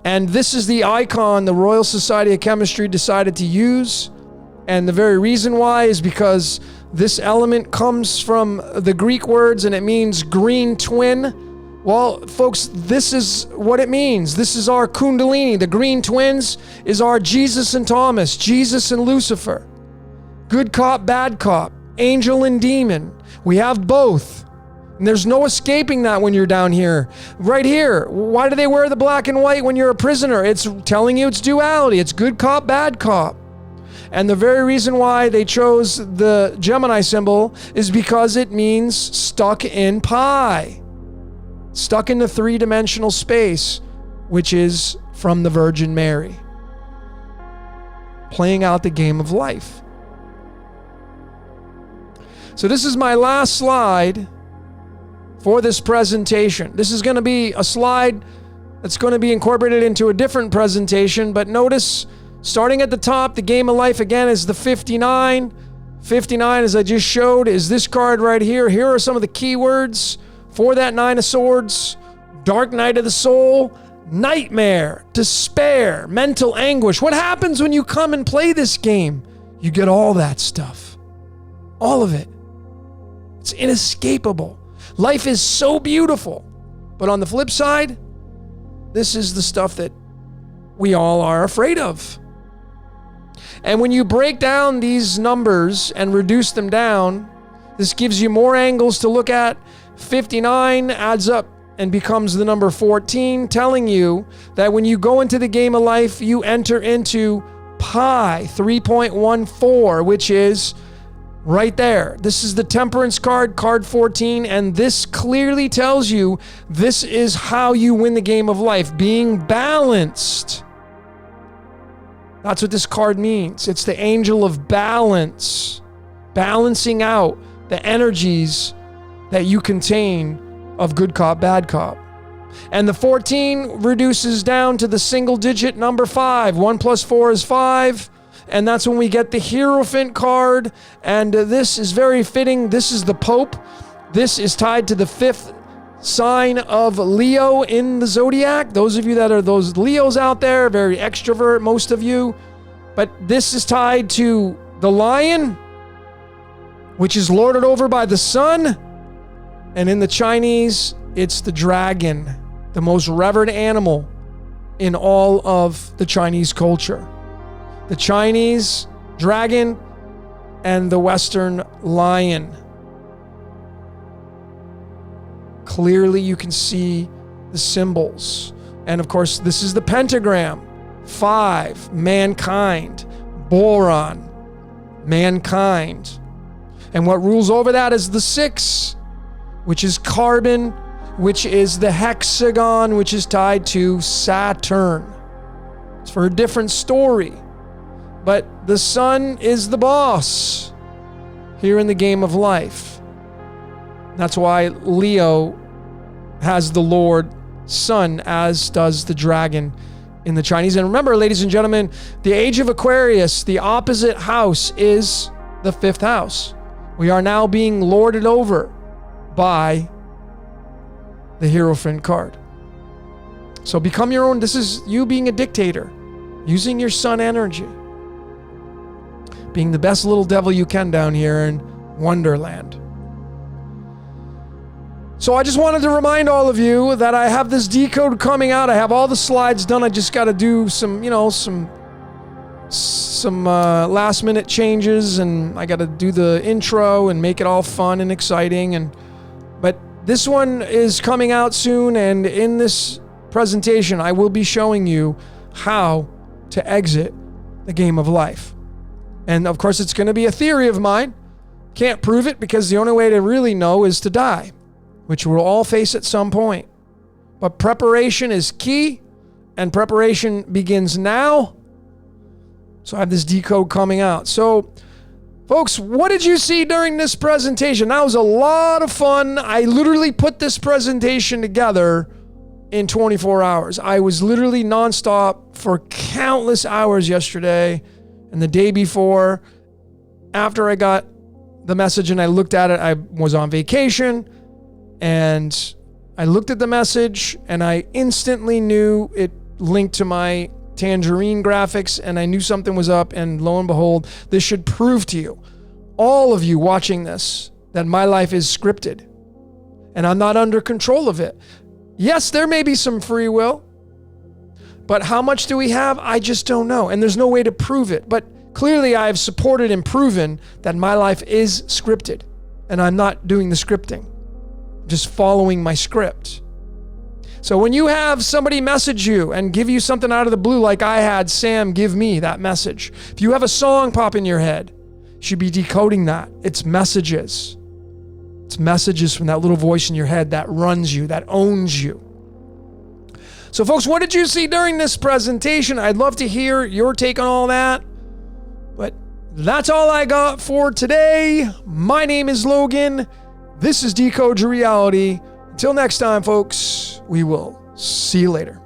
And this is the icon the Royal Society of Chemistry decided to use. And the very reason why is because this element comes from the Greek words and it means green twin. Well, folks, this is what it means. This is our Kundalini. The green twins is our Jesus and Thomas, Jesus and Lucifer. Good cop, bad cop, angel and demon. We have both. And there's no escaping that when you're down here. Right here, why do they wear the black and white when you're a prisoner? It's telling you it's duality. It's good cop, bad cop. And the very reason why they chose the Gemini symbol is because it means stuck in pi. Stuck in the 3-dimensional space, which is from the Virgin Mary. Playing out the game of life. So this is my last slide for this presentation. This is going to be a slide that's going to be incorporated into a different presentation, but notice, starting at the top, the game of life again is the 59. 59, as I just showed, is this card right here. Here are some of the keywords for that 9 of Swords: dark night of the soul, nightmare, despair, mental anguish. What happens when you come and play this game? You get all that stuff. All of it. It's inescapable. Life is so beautiful. But on the flip side, this is the stuff that we all are afraid of. And when you break down these numbers and reduce them down, this gives you more angles to look at. 59 adds up and becomes the number 14, telling you that when you go into the game of life, you enter into pi 3.14, which is right there. This is the Temperance card, card 14, and this clearly tells you this is how you win the game of life, being balanced. That's what this card means. It's the angel of balance, balancing out the energies that you contain of good cop, bad cop. And the 14 reduces down to the single digit number 5. 1 plus 4 is 5. And that's when we get the Hierophant card. And this is very fitting. This is the Pope. This is tied to the 5th sign of Leo in the zodiac. Those of you that are those Leos out there, very extrovert, most of you. But this is tied to the lion, which is lorded over by the sun. And in the Chinese, it's the dragon, the most revered animal in all of the Chinese culture. The Chinese dragon and the Western lion. Clearly you can see the symbols. And of course, this is the pentagram. 5, mankind. Boron, mankind. And what rules over that is the 6, which is carbon, which is the hexagon, which is tied to Saturn. It's for a different story. But the sun is the boss here in the game of life. That's why Leo has the Lord Sun, as does the dragon in the Chinese. And remember, ladies and gentlemen, the age of Aquarius, the opposite house is the 5th house. We are now being lorded over by the Hierophant card. So become your own. This is you being a dictator, using your sun energy, being the best little devil you can down here in Wonderland. So I just wanted to remind all of you that I have this decode coming out. I have all the slides done. I just got to do some last minute changes, and I got to do the intro and make it all fun and exciting. But this one is coming out soon, and in this presentation, I will be showing you how to exit the game of life. And of course, it's going to be a theory of mine. Can't prove it, because the only way to really know is to die, which we'll all face at some point. But preparation is key, and preparation begins now. So I have this decode coming out. So, folks, what did you see during this presentation? That was a lot of fun. I literally put this presentation together in 24 hours. I was literally nonstop for countless hours yesterday and the day before. After I got the message and I looked at it, I was on vacation, and I looked at the message and I instantly knew it linked to my Tangerine graphics, and I knew something was up, and lo and behold, this should prove to you, all of you watching this, that my life is scripted and I'm not under control of it. Yes, there may be some free will, but how much do we have? I just don't know, and there's no way to prove it. But clearly I have supported and proven that my life is scripted, and I'm not doing the scripting, just following my script. So when you have somebody message you and give you something out of the blue, like I had Sam give me that message, if you have a song pop in your head, you should be decoding that. It's messages. It's messages from that little voice in your head that runs you, that owns you. So folks, what did you see during this presentation? I'd love to hear your take on all that. But that's all I got for today. My name is Logan. This is Decode Your Reality. Until next time, folks, we will see you later.